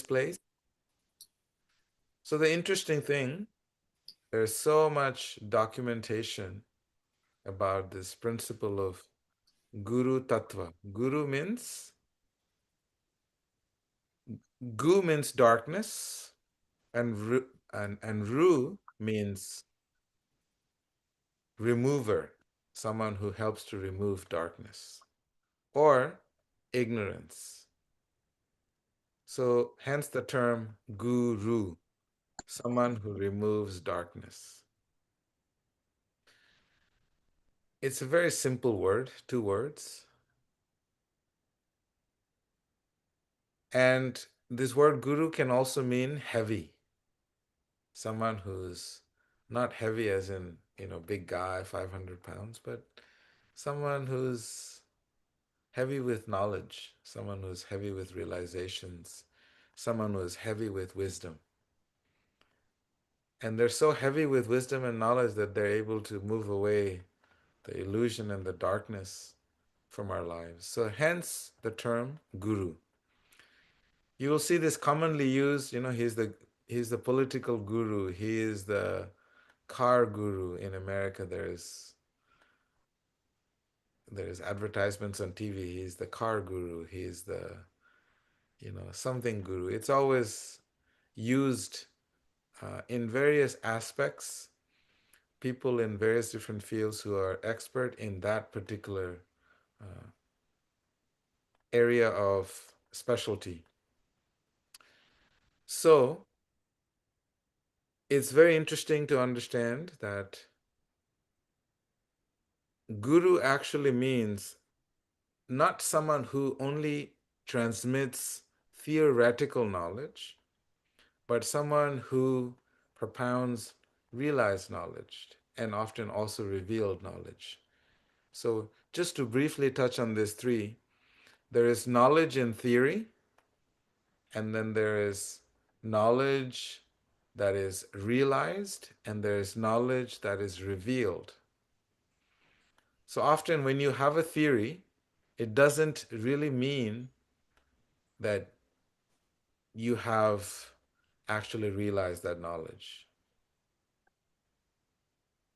place. So the interesting thing, there's so much documentation about this principle of Guru Tattva. Gu means darkness, and Ru means remover, someone who helps to remove darkness, or ignorance. So hence the term guru, someone who removes darkness. It's a very simple word, two words. And this word guru can also mean heavy. Someone who's not heavy as in, big guy, 500 pounds, but someone who's heavy with knowledge, someone who's heavy with realizations, someone who is heavy with wisdom. And they're so heavy with wisdom and knowledge that they're able to move away the illusion and the darkness from our lives. So hence the term guru. You will see this commonly used, he's the political guru, he is the car guru. In America there's advertisements on TV. He's the car guru, he's the something guru. It's always used in various aspects, people in various different fields who are expert in that particular area of specialty. So it's very interesting to understand that guru actually means not someone who only transmits theoretical knowledge, but someone who propounds realized knowledge and often also revealed knowledge. So just to briefly touch on these three, there is knowledge in theory, and then there is knowledge that is realized, and there is knowledge that is revealed. So often when you have a theory, it doesn't really mean that you have actually realized that knowledge.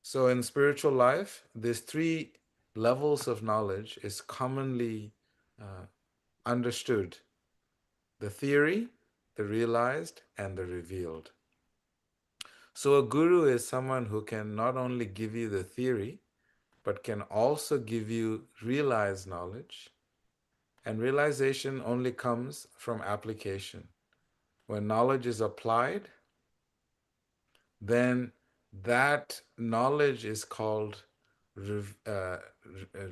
So in spiritual life, these three levels of knowledge is commonly understood: the theory, the realized, and the revealed. So a guru is someone who can not only give you the theory, but can also give you realized knowledge. And realization only comes from application. When knowledge is applied, then that knowledge is called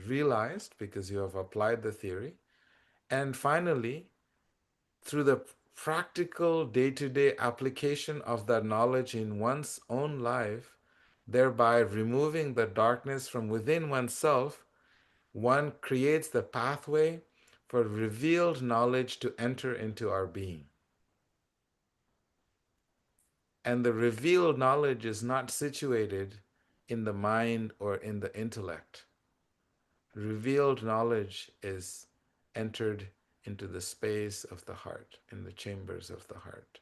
realized, because you have applied the theory. And finally, through the practical day-to-day application of that knowledge in one's own life, thereby removing the darkness from within oneself, one creates the pathway for revealed knowledge to enter into our being. And the revealed knowledge is not situated in the mind or in the intellect. Revealed knowledge is entered into the space of the heart, in the chambers of the heart.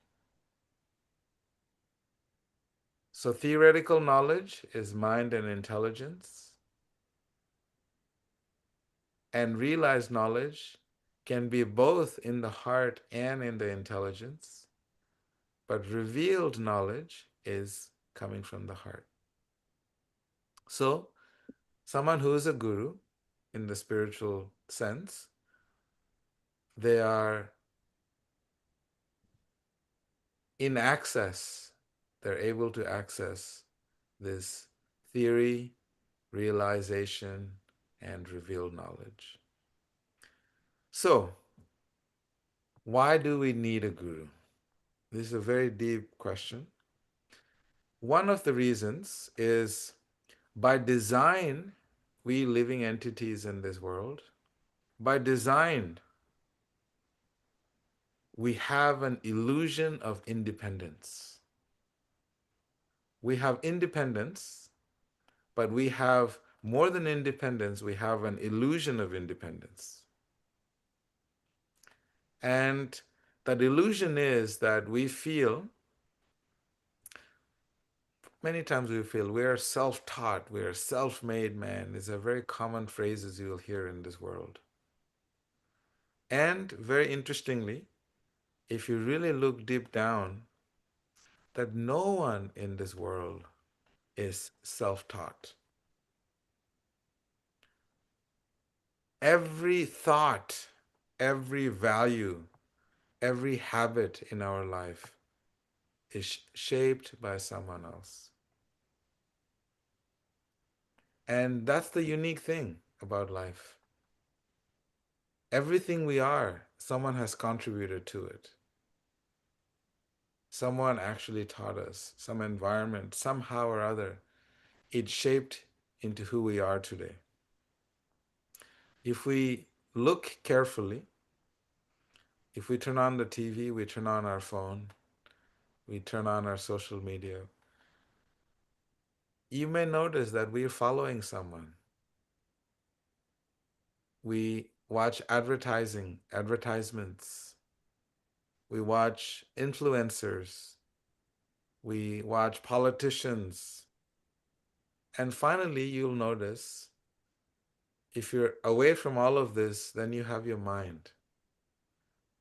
So theoretical knowledge is mind and intelligence, and realized knowledge can be both in the heart and in the intelligence, but revealed knowledge is coming from the heart. So someone who is a guru in the spiritual sense, they are in access, they're able to access this theory, realization, and revealed knowledge. So, why do we need a guru? This is a very deep question. One of the reasons is, by design, we living entities in this world, by design, we have an illusion of independence. We have independence, but we have more than independence, we have an illusion of independence. And That illusion is that we feel, many times we feel we are self-taught, we are self-made man. Is a very common phrases you'll hear in this world. And very interestingly, if you really look deep down, that no one in this world is self-taught. Every thought, every value, every habit in our life is shaped by someone else. And that's the unique thing about life. Everything we are, someone has contributed to it. Someone actually taught us, some environment, somehow or other, it shaped into who we are today. If we look carefully, if we turn on the TV, we turn on our phone, we turn on our social media, you may notice that we're following someone. We watch advertisements, we watch influencers, we watch politicians, and finally you'll notice if you're away from all of this, then you have your mind.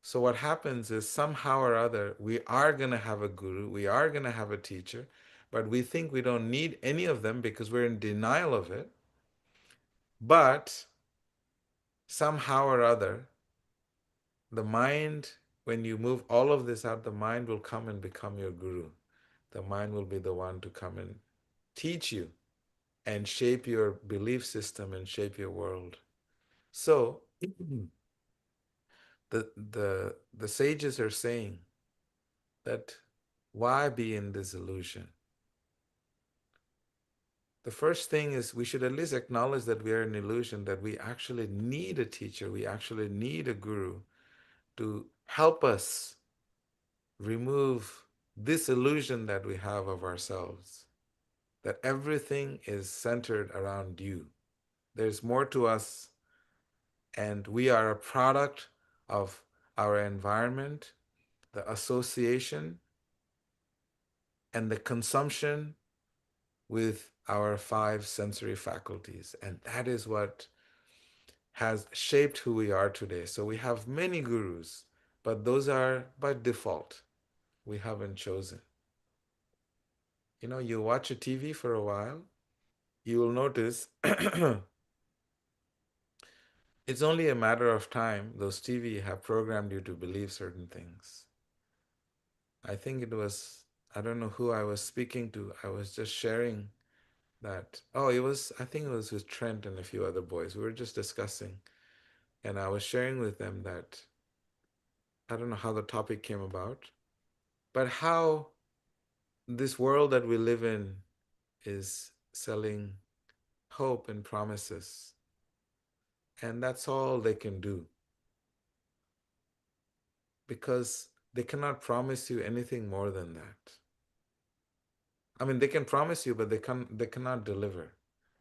So what happens is somehow or other, we are going to have a guru, we are going to have a teacher, but we think we don't need any of them because we're in denial of it. But somehow or other, the mind, when you move all of this out, the mind will come and become your guru. The mind will be the one to come and teach you and shape your belief system and shape your world. So the sages are saying that why be in this illusion? The first thing is we should at least acknowledge that we are in illusion, that we actually need a teacher, we actually need a guru to help us remove this illusion that we have of ourselves, that everything is centered around you. There's more to us, and we are a product of our environment, the association, and the consumption with our five sensory faculties. And that is what has shaped who we are today. So we have many gurus, but those are by default. We haven't chosen. You know, you watch a TV for a while, you will notice it's only a matter of time those TV have programmed you to believe certain things. I think it was, I don't know who I was speaking to. I was just sharing that. Oh, I think it was with Trent and a few other boys. We were just discussing, and I was sharing with them that I don't know how the topic came about, but how this world that we live in is selling hope and promises. And that's all they can do because they cannot promise you anything more than that. I mean, they can promise you, but they cannot deliver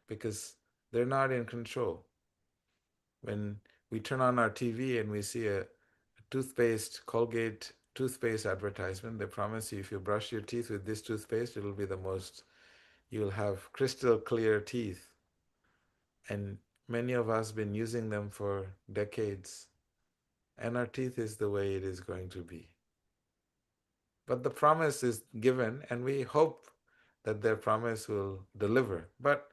because they're not in control. When we turn on our TV and we see a toothpaste, Colgate toothpaste advertisement, they promise you if you brush your teeth with this toothpaste, it'll be the most, you'll have crystal clear teeth. And many of us been using them for decades, and our teeth is the way it is going to be. But the promise is given, and we hope that their promise will deliver. But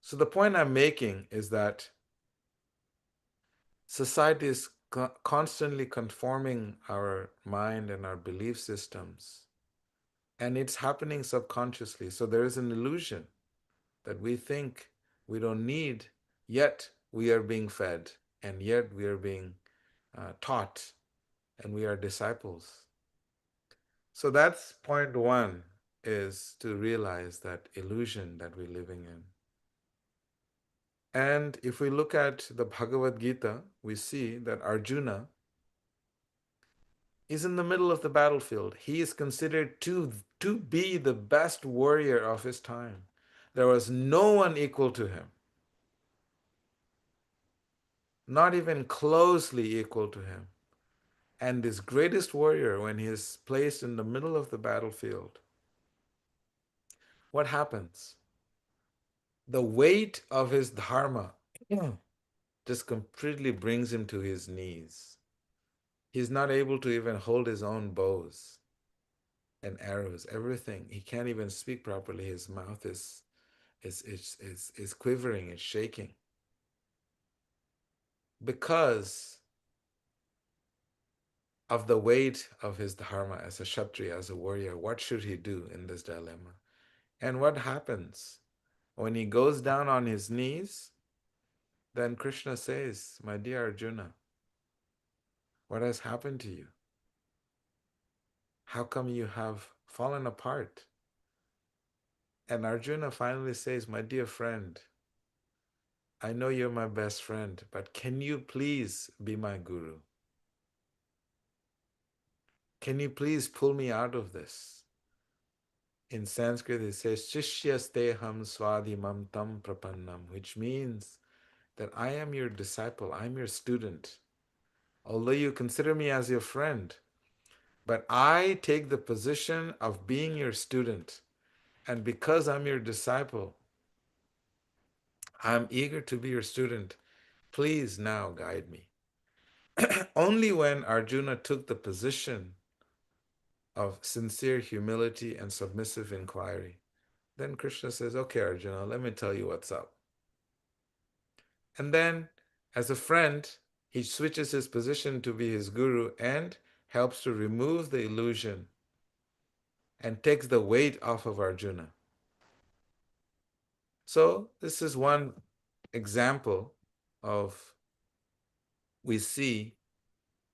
so the point I'm making is that society is constantly conforming our mind and our belief systems, and it's happening subconsciously. So there is an illusion that we think we don't need, yet we are being fed, and yet we are being taught, and we are disciples. So that's point one, is to realize that illusion that we're living in. And if we look at the Bhagavad Gita, we see that Arjuna is in the middle of the battlefield. He is considered to be the best warrior of his time. There was no one equal to him, not even closely equal to him. And this greatest warrior, when he is placed in the middle of the battlefield, what happens? The weight of his dharma just completely brings him to his knees. He's not able to even hold his own bows and arrows, everything. He can't even speak properly. His mouth is quivering, it's shaking. Because of the weight of his dharma as a Kshatriya, as a warrior, what should he do in this dilemma? And what happens? When he goes down on his knees, then Krishna says, "My dear Arjuna, what has happened to you? How come you have fallen apart?" And Arjuna finally says, "My dear friend, I know you're my best friend, but can you please be my guru? Can you please pull me out of this?" In Sanskrit, it says, "Shishyasteham swadhimam tam prapannam," which means that I am your disciple, I'm your student. Although you consider me as your friend, but I take the position of being your student. And because I'm your disciple, I'm eager to be your student. Please now guide me. Only when Arjuna took the position of sincere humility and submissive inquiry, then Krishna says, "Okay, Arjuna, let me tell you what's up." And then, as a friend, he switches his position to be his guru and helps to remove the illusion and takes the weight off of Arjuna. So, this is one example of we see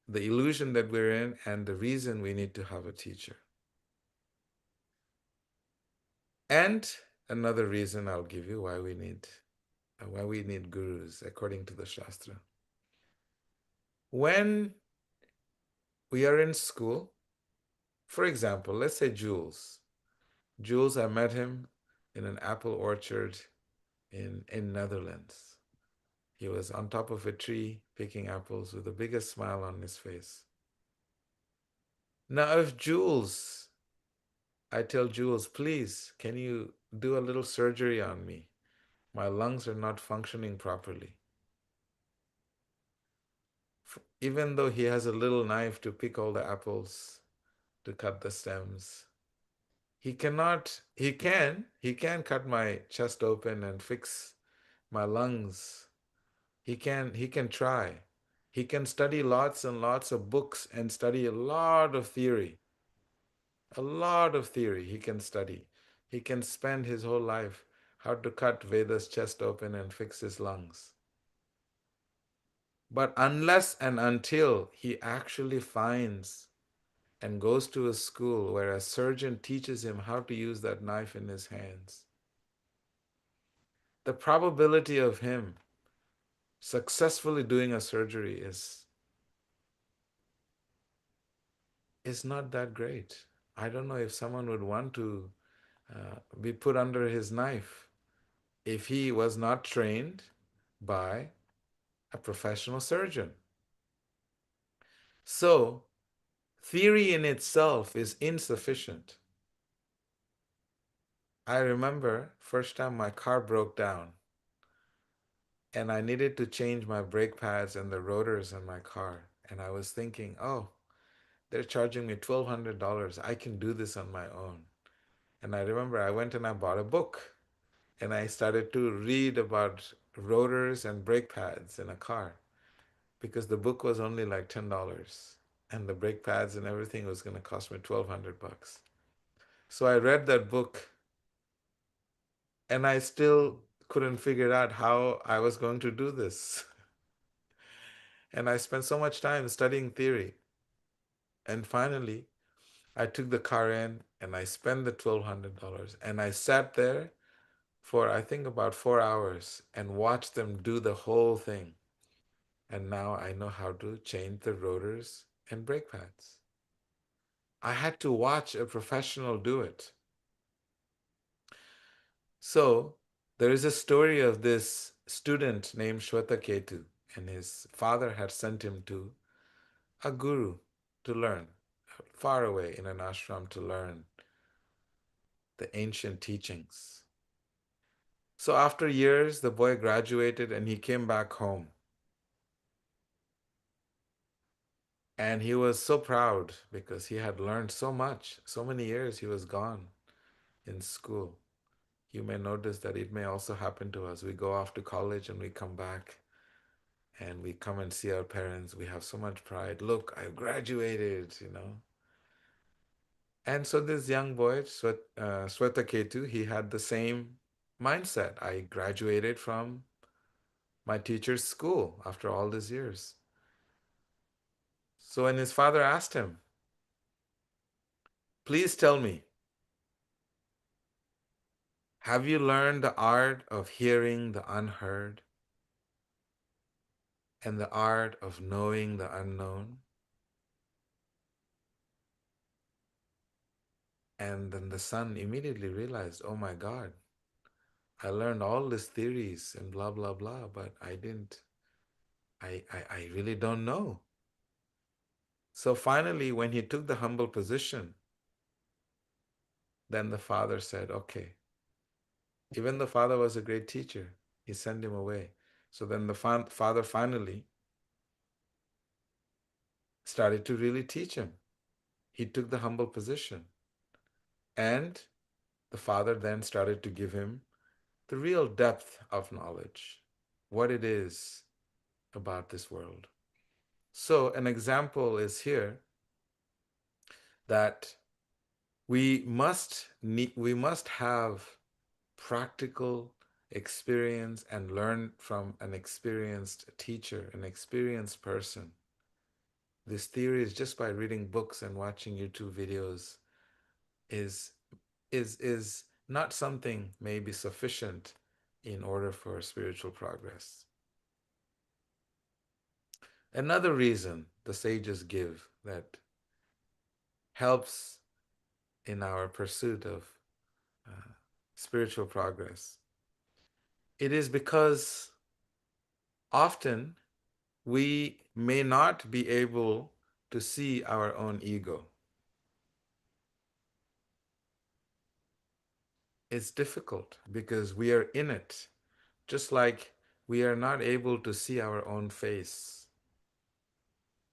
the illusion that we're in and the reason we need to have a teacher. And another reason I'll give you why we need gurus according to the Shastra. When we are in school, for example, let's say Jules. Jules, I met him in an apple orchard in Netherlands. He was on top of a tree picking apples with the biggest smile on his face. Now, if Jules, I tell Jules, "Please, can you do a little surgery on me? My lungs are not functioning properly." Even though he has a little knife to pick all the apples, to cut the stems, he can cut my chest open and fix my lungs. He can try. He can study lots and lots of books and study a lot of theory. A lot of theory he can study. He can spend his whole life how to cut Veda's chest open and fix his lungs. But unless and until he actually finds and goes to a school where a surgeon teaches him how to use that knife in his hands, the probability of him successfully doing a surgery is not that great. I don't know if someone would want to be put under his knife if he was not trained by a professional surgeon. So, theory in itself is insufficient. I remember first time my car broke down and I needed to change my brake pads and the rotors in my car. And I was thinking, oh, they're charging me $1,200. I can do this on my own. And I remember I went and I bought a book and I started to read about rotors and brake pads in a car because the book was only like $10 and the brake pads and everything was going to cost me $1,200. So I read that book and I still couldn't figure out how I was going to do this. And I spent so much time studying theory. And finally, I took the car in and I spent the $1,200 and I sat there for I think about 4 hours and watched them do the whole thing. And now I know how to change the rotors and brake pads. I had to watch a professional do it. So there is a story of this student named Shwetaketu, and his father had sent him to a guru. to learn, far away in an ashram to learn the ancient teachings. So after years, the boy graduated and he came back home. And he was so proud because he had learned so much. So many years he was gone in school. You may notice that it may also happen to us. We go off to college and we come back and we come and see our parents. We have so much pride. Look, I graduated, you know. And so this young boy, Swetaketu, he had the same mindset. I graduated from my teacher's school after all these years. So when his father asked him, please tell me, have you learned the art of hearing the unheard and the art of knowing the unknown? And then the son immediately realized, oh my God, I learned all these theories and blah, blah, blah, but I really don't know. So finally, when he took the humble position, then the father said, okay, even the father was a great teacher, he sent him away. So then the father finally started to really teach him. He took the humble position. And the father then started to give him the real depth of knowledge, what it is about this world. So an example is here that we must have practical experience and learn from an experienced teacher, an experienced person. This theory is just by reading books and watching YouTube videos is is not something maybe sufficient in order for spiritual progress. Another reason the sages give that helps in our pursuit of uh, spiritual progress, it is because often we may not be able to see our own ego. It's difficult because we are in it, just like we are not able to see our own face.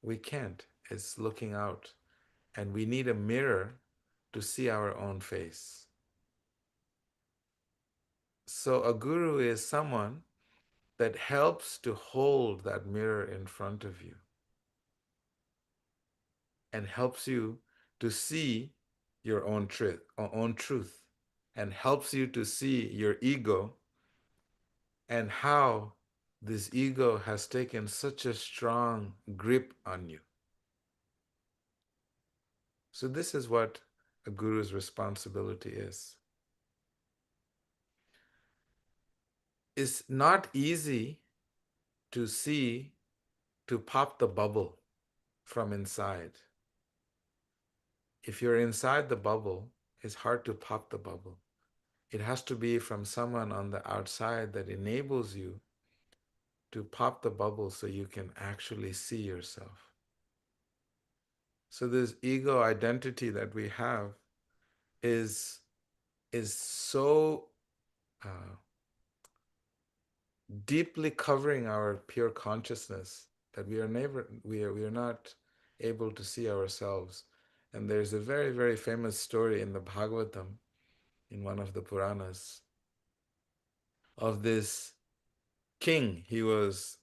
We can't. It's looking out. And we need a mirror to see our own face. So a guru is someone that helps to hold that mirror in front of you and helps you to see your own truth, and helps you to see your ego and how this ego has taken such a strong grip on you. So this is what a guru's responsibility is. It's not easy to see, to pop the bubble from inside. If you're inside the bubble, it's hard to pop the bubble. It has to be from someone on the outside that enables you to pop the bubble so you can actually see yourself. So this ego identity that we have is so uh, deeply covering our pure consciousness that we are not able to see ourselves. And there's a very, very famous story in the Bhagavatam, in one of the Puranas, of this king. He was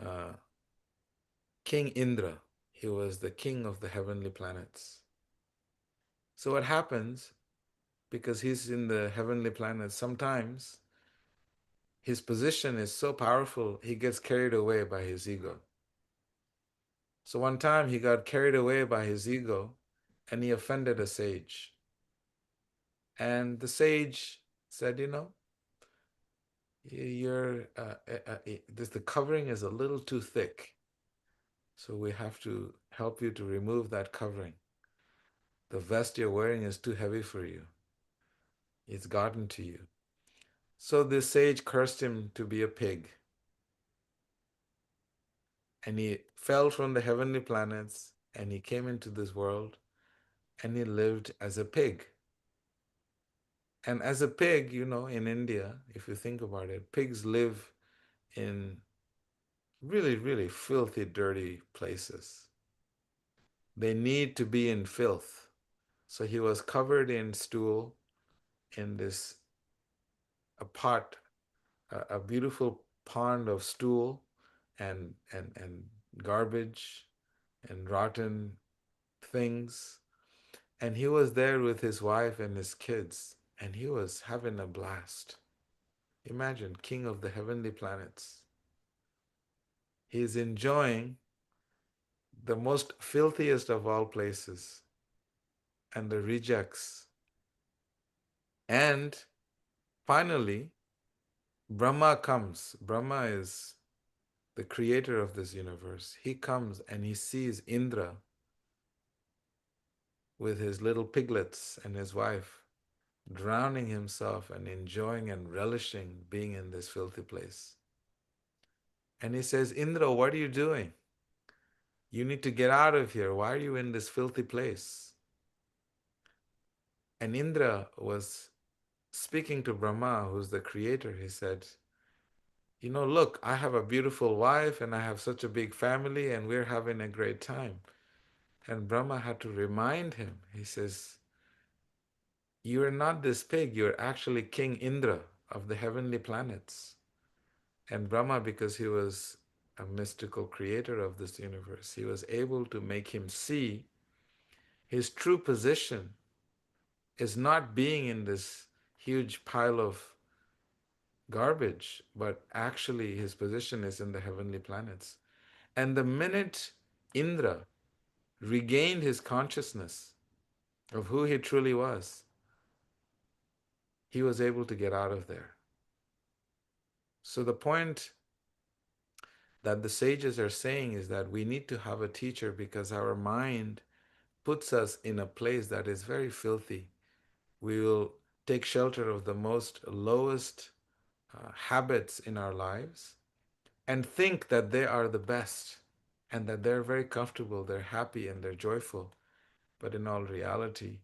uh, King Indra. He was the king of the heavenly planets. So what happens, because he's in the heavenly planets, sometimes his position is so powerful, he gets carried away by his ego. So one time he got carried away by his ego and he offended a sage. And the sage said, you know, the covering is a little too thick. So we have to help you to remove that covering. The vest you're wearing is too heavy for you. It's gotten to you. So the sage cursed him to be a pig. And he fell from the heavenly planets and he came into this world and he lived as a pig. And as a pig, in India, if you think about it, pigs live in really, really filthy, dirty places. They need to be in filth. So he was covered in stool in this a pot, a beautiful pond of stool and garbage and rotten things. And he was there with his wife and his kids, and he was having a blast. Imagine, king of the heavenly planets. He's enjoying the most filthiest of all places and the rejects. And finally, Brahma comes. Brahma is the creator of this universe. He comes and he sees Indra with his little piglets and his wife drowning himself and enjoying and relishing being in this filthy place. And he says, Indra, what are you doing? You need to get out of here. Why are you in this filthy place? And Indra was speaking to Brahma, who's the creator. He said, look, I have a beautiful wife and I have such a big family and we're having a great time. And Brahma had to remind him. He says, you are not this pig. You're actually King Indra of the heavenly planets. And Brahma, because he was a mystical creator of this universe, he was able to make him see his true position is not being in this huge pile of garbage, but actually his position is in the heavenly planets. And the minute Indra regained his consciousness of who he truly was, he was able to get out of there. So the point that the sages are saying is that we need to have a teacher because our mind puts us in a place that is very filthy. We will take shelter of the most lowest habits in our lives and think that they are the best and that they're very comfortable, they're happy, and they're joyful. But in all reality,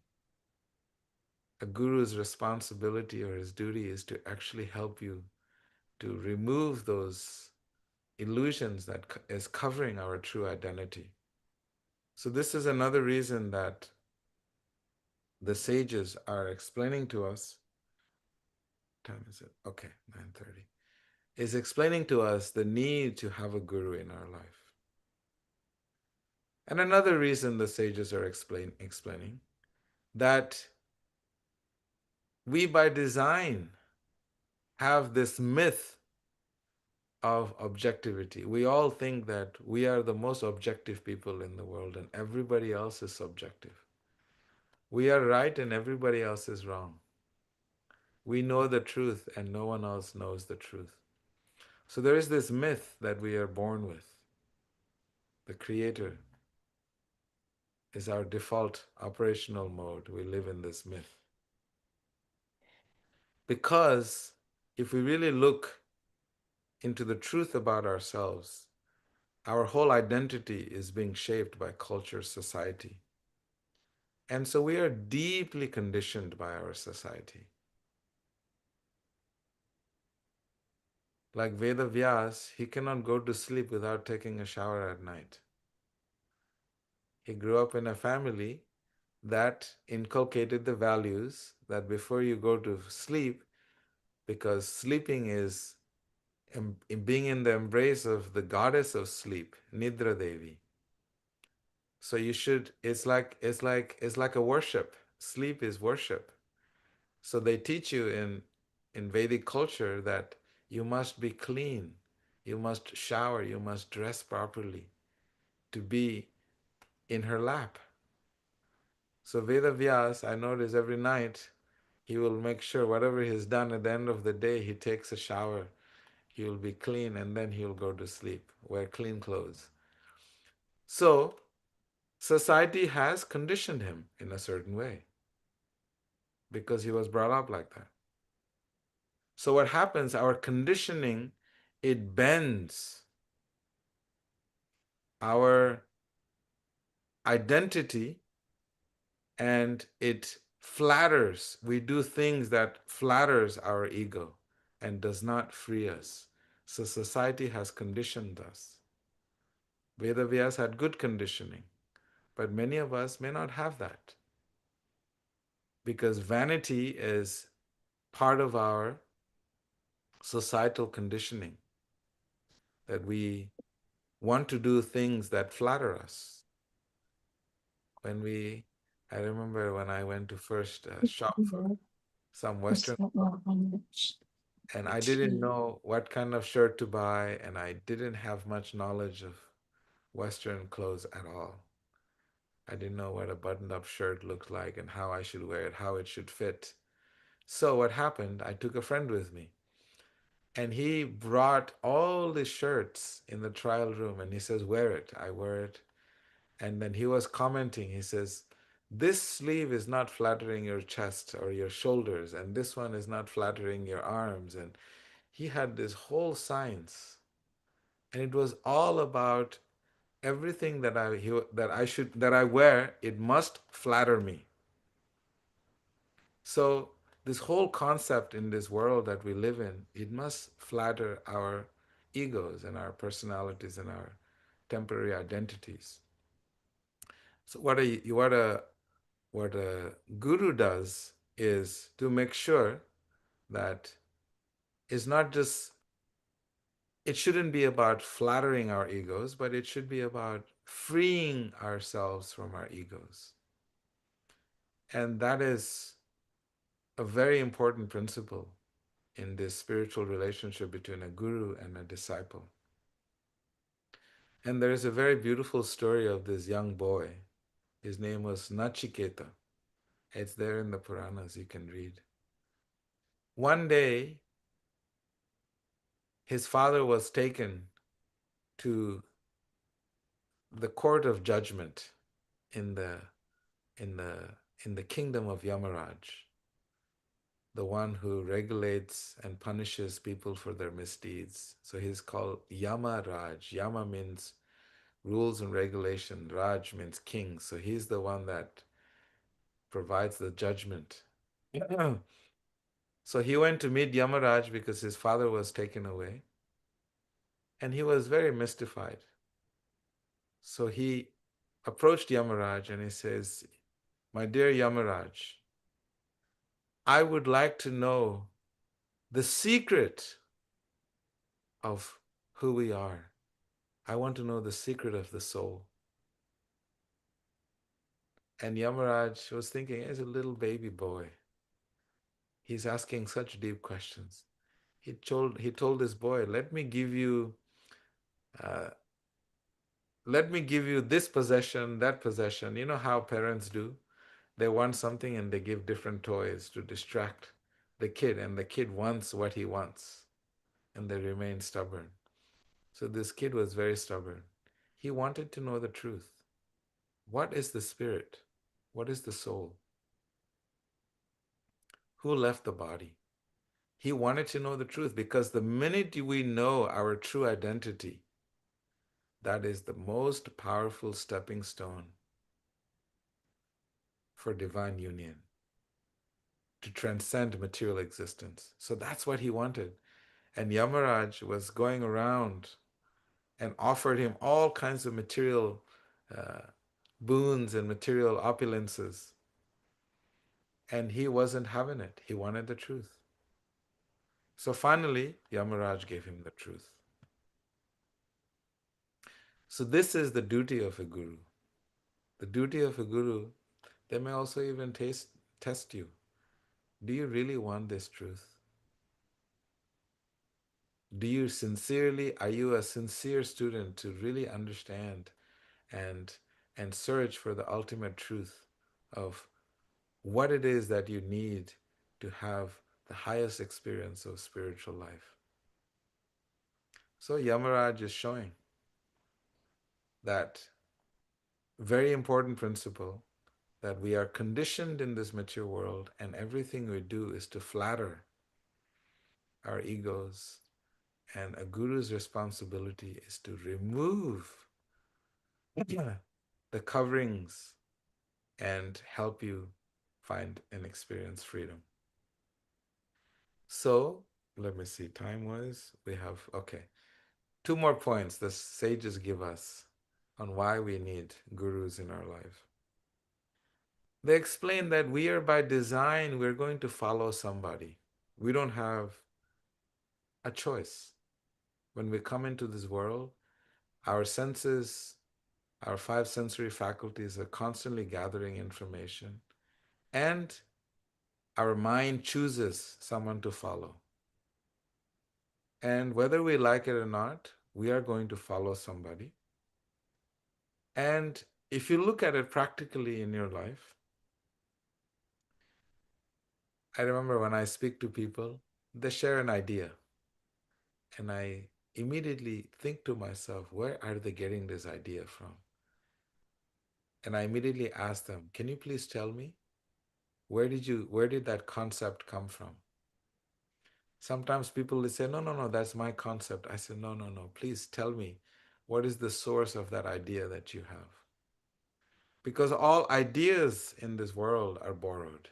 a guru's responsibility or his duty is to actually help you to remove those illusions that is covering our true identity. So this is another reason that the sages are explaining to us, time is it? Okay, 9:30. Is explaining to us the need to have a guru in our life. And another reason the sages are explaining that we by design have this myth of objectivity. We all think that we are the most objective people in the world and everybody else is subjective. We are right and everybody else is wrong. We know the truth and no one else knows the truth. So there is this myth that we are born with. The Creator is our default operational mode. We live in this myth. Because if we really look into the truth about ourselves, our whole identity is being shaped by culture, society. And so we are deeply conditioned by our society. Like Veda Vyas, he cannot go to sleep without taking a shower at night. He grew up in a family that inculcated the values that before you go to sleep, because sleeping is being in the embrace of the goddess of sleep, Nidra Devi. So you should, it's like a worship. Sleep is worship. So they teach you in Vedic culture that you must be clean, you must shower, you must dress properly to be in her lap. So Veda Vyas, I notice every night, he will make sure whatever he's done at the end of the day, he takes a shower. He will be clean and then he'll go to sleep, wear clean clothes. So society has conditioned him in a certain way because he was brought up like that. So what happens, our conditioning, it bends our identity, and it flatters. We do things that flatters our ego and does not free us. So society has conditioned us. Vedavyas had good conditioning, but many of us may not have that because vanity is part of our societal conditioning, that we want to do things that flatter us. When we, I remember when I went to first shop for some Western clothes, and I didn't know what kind of shirt to buy, and I didn't have much knowledge of Western clothes at all. I didn't know what a buttoned up shirt looked like and how I should wear it, how it should fit. So what happened, I took a friend with me, and he brought all the shirts in the trial room, and he says, wear it. I wear it. And then he was commenting, he says, this sleeve is not flattering your chest or your shoulders, and this one is not flattering your arms. And he had this whole science, and it was all about everything that I wear, it must flatter me. So this whole concept in this world that we live in, it must flatter our egos and our personalities and our temporary identities. So what a guru does is to make sure that it's not just, it shouldn't be about flattering our egos, but it should be about freeing ourselves from our egos. And that is a very important principle in this spiritual relationship between a guru and a disciple. And there is a very beautiful story of this young boy. His name was Nachiketa. It's there in the Puranas, you can read. One day, his father was taken to the court of judgment in the in the in the kingdom of Yamaraj, the one who regulates and punishes people for their misdeeds. So he's called Yamaraj. Yama means rules and regulation. Raj means king. So he's the one that provides the judgment. So he went to meet Yamaraj because his father was taken away. And he was very mystified. So he approached Yamaraj and he says, my dear Yamaraj, I would like to know the secret of who we are. I want to know the secret of the soul. And Yamaraj was thinking, as a little baby boy, he's asking such deep questions. He told this boy, uh, let me give you this possession, that possession. You know how parents do? They want something and they give different toys to distract the kid, and the kid wants what he wants, and they remain stubborn. So this kid was very stubborn. He wanted to know the truth. What is the spirit? What is the soul? Who left the body? He wanted to know the truth because the minute we know our true identity, that is the most powerful stepping stone for divine union, to transcend material existence. So that's what he wanted. And Yamaraj was going around and offered him all kinds of material uh, boons and material opulences. And he wasn't having it. He wanted the truth. So finally, Yamaraj gave him the truth. So this is the duty of a guru. The duty of a guru, they may also even test you. Do you really want this truth? Are you a sincere student to really understand and search for the ultimate truth of what it is that you need to have the highest experience of spiritual life? So Yamaraj is showing that very important principle, that we are conditioned in this material world and everything we do is to flatter our egos, and a guru's responsibility is to remove the coverings and help you find and experience freedom. So, let me see, time-wise, we have, okay, two more points the sages give us on why we need gurus in our life. They explain that we are by design, we're going to follow somebody. We don't have a choice. When we come into this world, our senses, our five sensory faculties are constantly gathering information, and our mind chooses someone to follow. And whether we like it or not, we are going to follow somebody. And if you look at it practically in your life, I remember when I speak to people, they share an idea. And I immediately think to myself, where are they getting this idea from? And I immediately ask them, can you please tell me, where did that concept come from? Sometimes people will say, no, no, no, that's my concept. I say, no, no, no, please tell me, what is the source of that idea that you have? Because all ideas in this world are borrowed.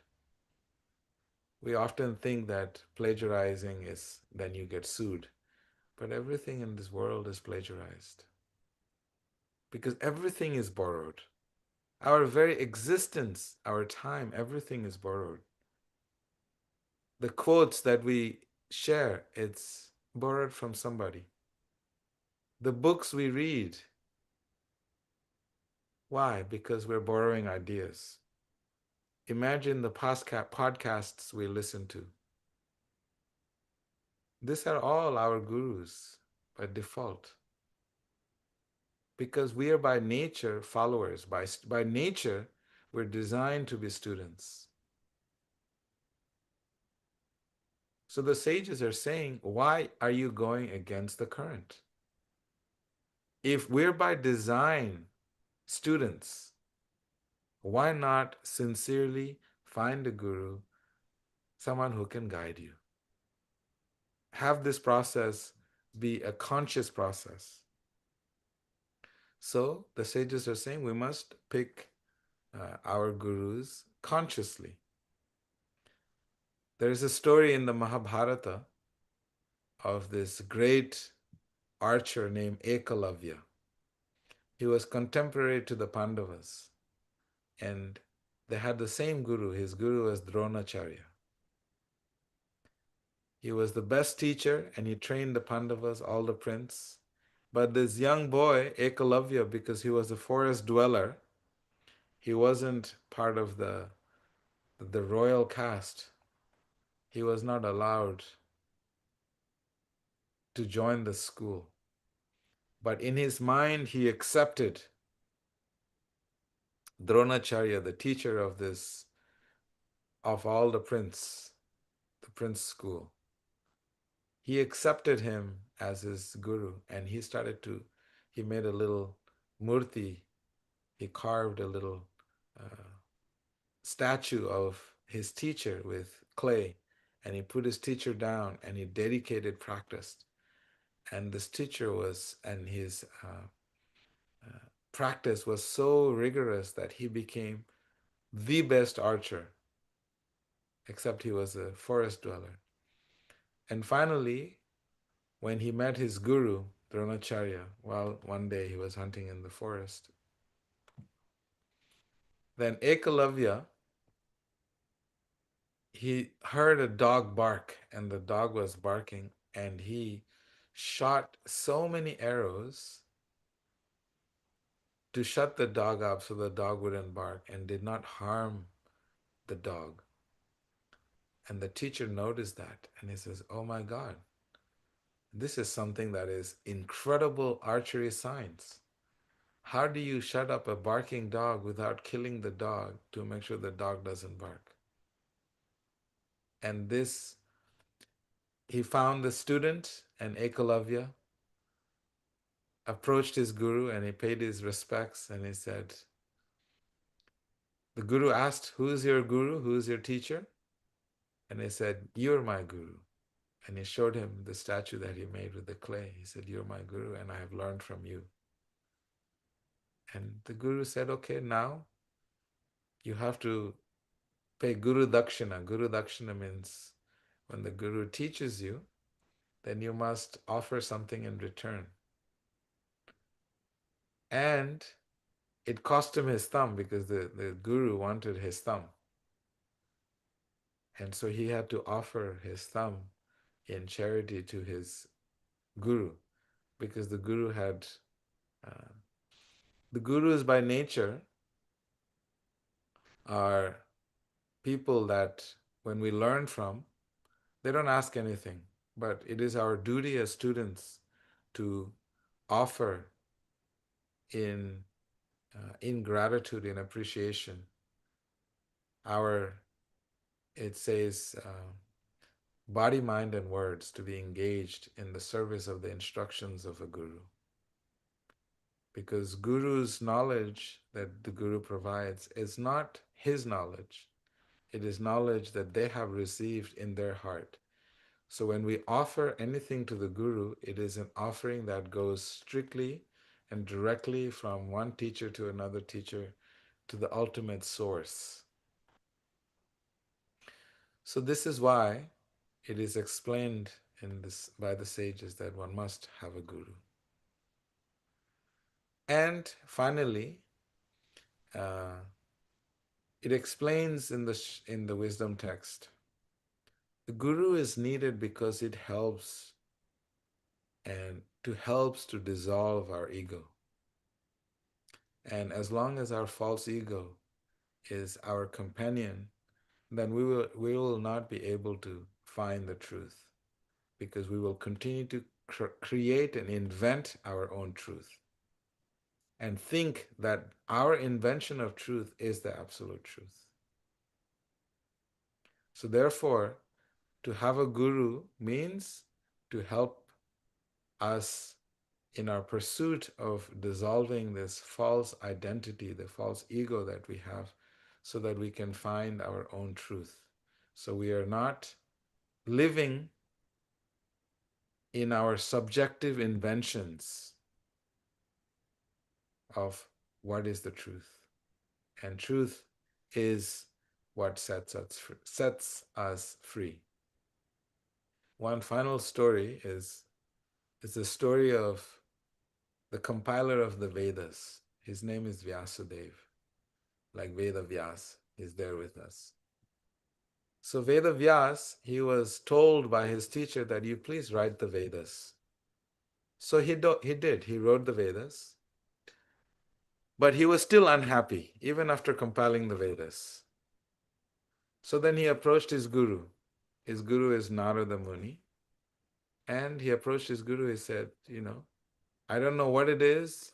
We often think that plagiarizing is then you get sued, but everything in this world is plagiarized because everything is borrowed. Our very existence, our time, everything is borrowed. The quotes that we share, it's borrowed from somebody. The books we read, why? Because we're borrowing ideas. Imagine the podcasts we listen to. These are all our gurus by default. Because we are by nature followers. By nature, we're designed to be students. So the sages are saying, why are you going against the current? If we're by design students, why not sincerely find a guru, someone who can guide you? Have this process be a conscious process. So the sages are saying we must pick our gurus consciously. There is a story in the Mahabharata of this great archer named Ekalavya. He was contemporary to the Pandavas, and they had the same guru. His guru was Dronacharya. He was the best teacher, and he trained the Pandavas, all the prince. But this young boy, Ekalavya, because he was a forest dweller, he wasn't part of the royal caste. He was not allowed to join the school. But in his mind, he accepted Dronacharya, the teacher of this, of all the prince school. He accepted him as his guru, and he made a little murti. He carved a little statue of his teacher with clay, and he put his teacher down, and he dedicated practice. And this teacher and his practice was so rigorous that he became the best archer, except he was a forest dweller. And finally, when he met his guru, Dronacharya, while one day he was hunting in the forest, then Ekalavya, he heard a dog bark, and the dog was barking, and he shot so many arrows to shut the dog up so the dog wouldn't bark and did not harm the dog. And the teacher noticed that, and he says, oh my God, this is something that is incredible archery science. How do you shut up a barking dog without killing the dog to make sure the dog doesn't bark? And this, he found the student, and Ekalavya approached his guru and he paid his respects, and he said, the guru asked, who's your guru? Who's your teacher? And he said, you're my guru. And he showed him the statue that he made with the clay. He said, you're my guru, and I have learned from you. And the guru said, okay, now you have to pay guru dakshina. Guru dakshina means when the guru teaches you, then you must offer something in return. And it cost him his thumb because the guru wanted his thumb. And so he had to offer his thumb in charity to his guru because uh, the gurus by nature are people that when we learn from, they don't ask anything, but it is our duty as students to offer in in gratitude, in appreciation. Our it says body, mind, and words to be engaged in the service of the instructions of a guru. Because guru's knowledge that the guru provides is not his knowledge. It is knowledge that they have received in their heart. So when we offer anything to the guru, it is an offering that goes strictly and directly from one teacher to another teacher to the ultimate source. So this is why it is explained in this by the sages that one must have a guru. And finally, uh, it explains in the wisdom text, the guru is needed because it helps to dissolve our ego. And as long as our false ego is our companion, then we will not be able to find the truth because we will continue to create and invent our own truth and think that our invention of truth is the absolute truth. So therefore, to have a guru means to help us in our pursuit of dissolving this false identity, the false ego that we have, so that we can find our own truth. So we are not living in our subjective inventions of what is the truth. And truth is what sets us free. One final story is the story of the compiler of the Vedas. His name is Vyasadeva, like Veda Vyas is there with us. So Veda Vyas, he was told by his teacher that you please write the Vedas. So he did. He wrote the Vedas, but he was still unhappy even after compiling the Vedas. So then he approached his guru. His guru is Narada Muni. And he approached his guru. He said, I don't know what it is.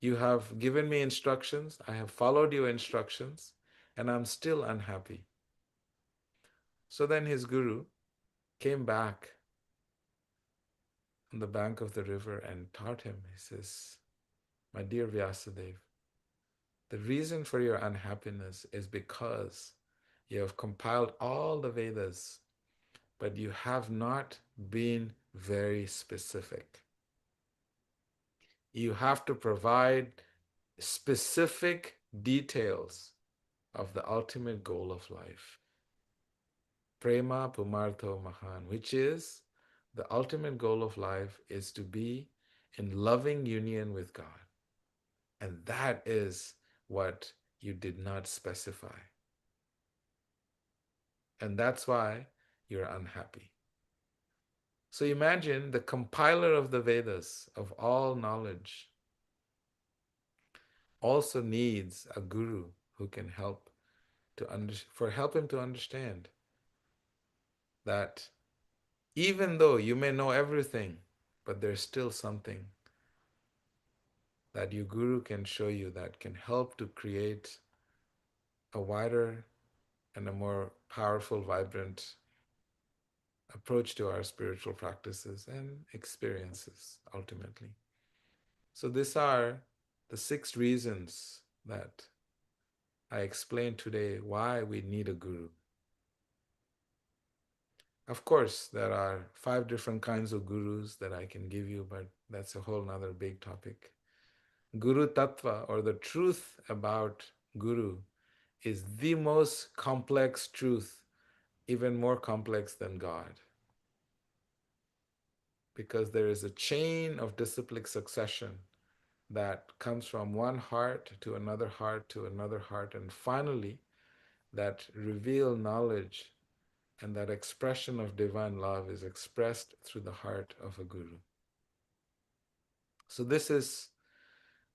You have given me instructions. I have followed your instructions, and I'm still unhappy. So then his guru came back on the bank of the river and taught him. He says, my dear Vyasadeva, the reason for your unhappiness is because you have compiled all the Vedas, but you have not been very specific. You have to provide specific details of the ultimate goal of life. Prema Pumartho Mahan, which is the ultimate goal of life is to be in loving union with God. And that is what you did not specify. And that's why you're unhappy. So imagine the compiler of the Vedas, of all knowledge, also needs a guru who can help him to understand that even though you may know everything, but there's still something that your guru can show you that can help to create a wider and a more powerful, vibrant approach to our spiritual practices and experiences ultimately. So these are the 6 reasons that I explained today why we need a guru. Of course, there are 5 different kinds of gurus that I can give you, but that's a whole nother big topic. Guru Tattva, or the truth about Guru, is the most complex truth, even more complex than God, because there is a chain of disciplic succession that comes from one heart to another heart to another heart, and finally, that reveal knowledge and that expression of divine love is expressed through the heart of a guru. So, this is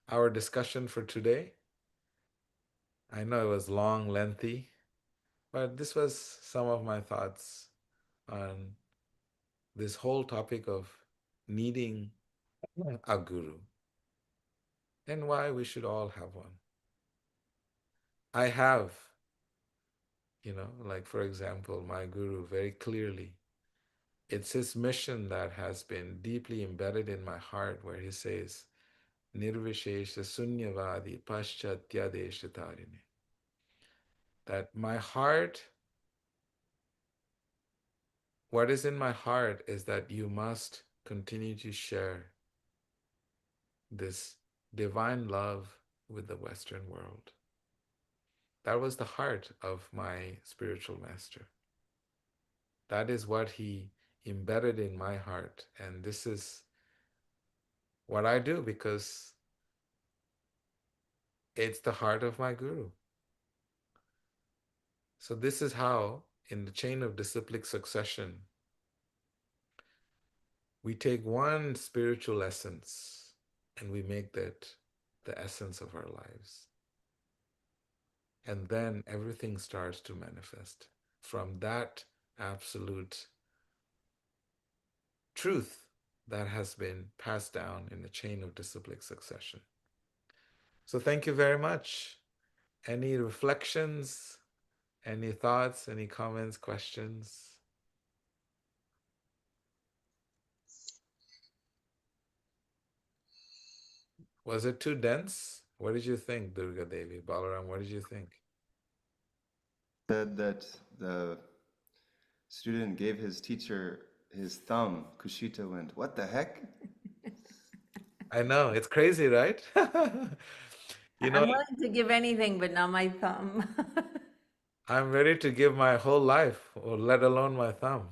our discussion for today. I know it was long, lengthy, but this was some of my thoughts on this whole topic of needing a guru and why we should all have one. I have, like for example, my guru very clearly. It's his mission that has been deeply embedded in my heart, where he says, Nirvishesha Sunyavadi Paschatya Deshatarine. That my heart, what is in my heart is that you must continue to share this divine love with the Western world. That was the heart of my spiritual master. That is what he embedded in my heart. And this is what I do because it's the heart of my guru. So this is how, in the chain of disciplic succession, we take one spiritual essence and we make that the essence of our lives. And then everything starts to manifest from that absolute truth that has been passed down in the chain of disciplic succession. So thank you very much. Any reflections, any thoughts, any comments, questions? Was it too dense? What did you think, Durga Devi? Balaram, what did you think? Said that the student gave his teacher his thumb. Kushita went, "What the heck?" I know, it's crazy, right? You know, I'm willing to give anything, but not my thumb. I'm ready to give my whole life, or let alone my thumb.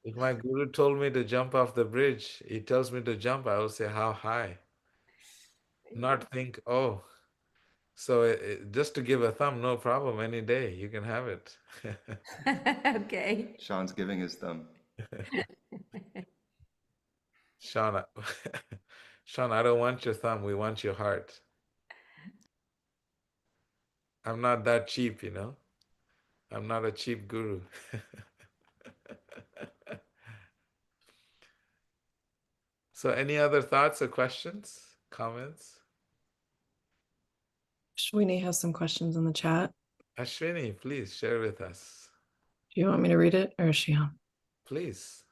If my guru told me to jump off the bridge, he tells me to jump, I will say, how high? Not think, oh, so just to give a thumb, no problem, any day, you can have it. Okay. Sean's giving his thumb. Sean, Sean, I don't want your thumb, we want your heart. I'm not that cheap, I'm not a cheap guru. So any other thoughts or questions, comments? Shwini has some questions in the chat. Ashwini, please share with us. Do you want me to read it or is she on? Please.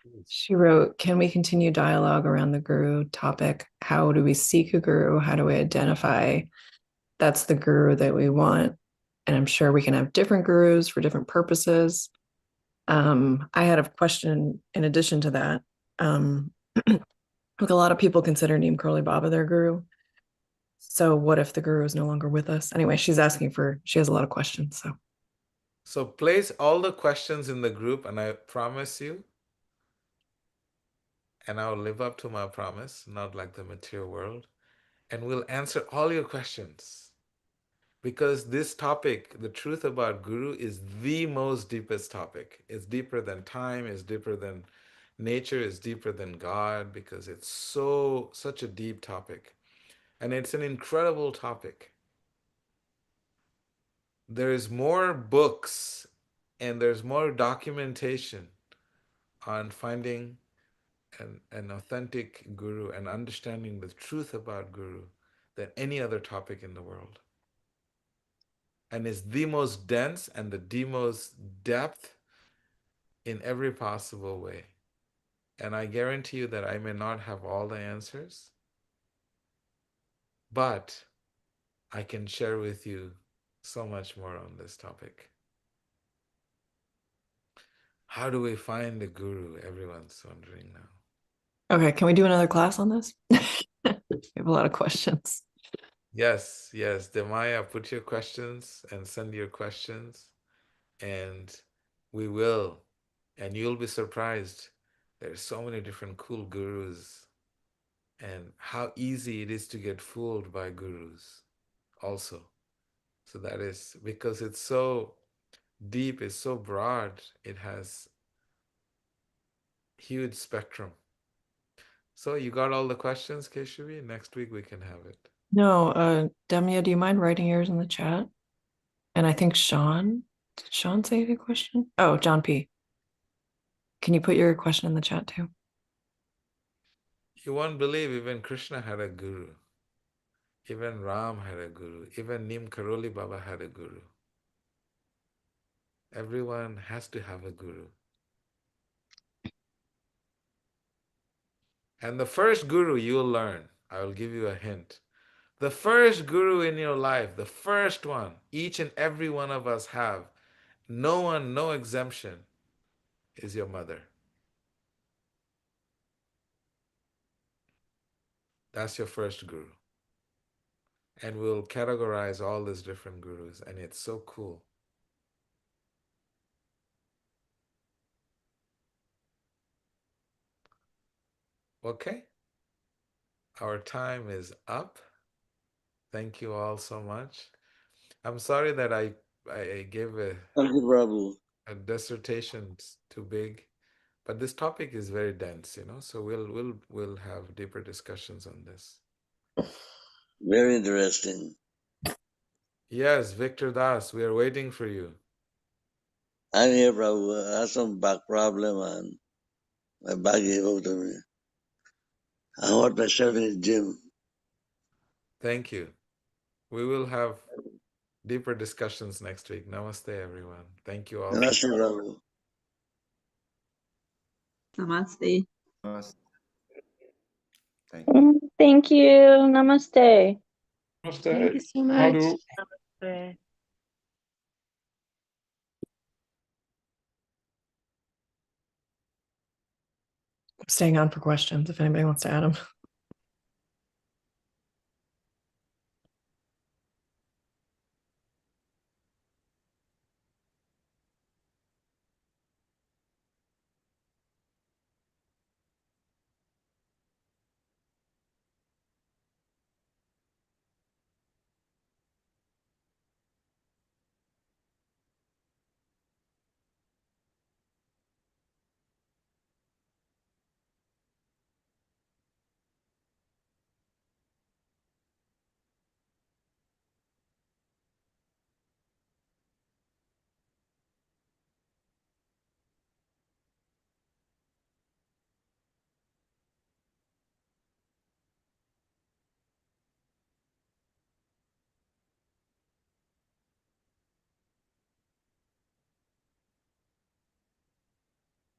Please. She wrote, can we continue dialogue around the guru topic? How do we seek a guru? How do we identify that's the guru that we want? And I'm sure we can have different gurus for different purposes. I had a question in addition to that. Like a lot of people consider Neem Karoli Baba their guru. So what if the guru is no longer with us? Anyway, she has a lot of questions. So place all the questions in the group, and I promise you, and I'll live up to my promise, not like the material world, and we'll answer all your questions. Because this topic, the truth about Guru, is the most deepest topic. It's deeper than time, it's deeper than nature, it's deeper than God, because it's such a deep topic. And it's an incredible topic. There's more books and there's more documentation on finding an authentic guru and understanding the truth about Guru than any other topic in the world. And it's the most dense and the most depth in every possible way. And I guarantee you that I may not have all the answers, but I can share with you so much more on this topic. How do we find a guru? Everyone's wondering now. Okay, can we do another class on this? We have a lot of questions. Yes, yes. Demaya, put your questions and send your questions, and we will. And you'll be surprised. There's so many different cool gurus, and how easy it is to get fooled by gurus also. So that is because it's so deep, it's so broad, it has huge spectrum. So you got all the questions, Keshavi? Next week we can have it. No, Demia, do you mind writing yours in the chat? And I think Sean, did Sean say the question? Oh, John P. Can you put your question in the chat too? You won't believe even Krishna had a guru. Even Ram had a guru. Even Neem Karoli Baba had a guru. Everyone has to have a guru. And the first guru you'll learn, I will give you a hint. The first guru in your life, the first one, each and every one of us have, no one, no exemption, is your mother. That's your first guru. And we'll categorize all these different gurus, and it's so cool. Okay, our time is up. Thank you all so much. I'm sorry that I gave Thank you, Prabhu. a dissertation too big, but this topic is very dense, so we'll have deeper discussions on this. Very interesting. Yes, Victor Das, we are waiting for you. I'm here, Prabhu. I have some back problem and my back gave out to me. I hurt myself in the gym. Thank you. We will have deeper discussions next week. Namaste, everyone. Thank you all for Namaste, Prabhu. Namaste. Must. Thank you. Thank you. Namaste. Thank you so much. Namaste. I'm staying on for questions if anybody wants to add them.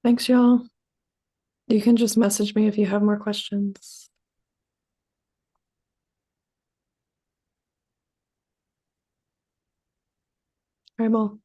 Thanks, y'all. You can just message me if you have more questions. All right, well.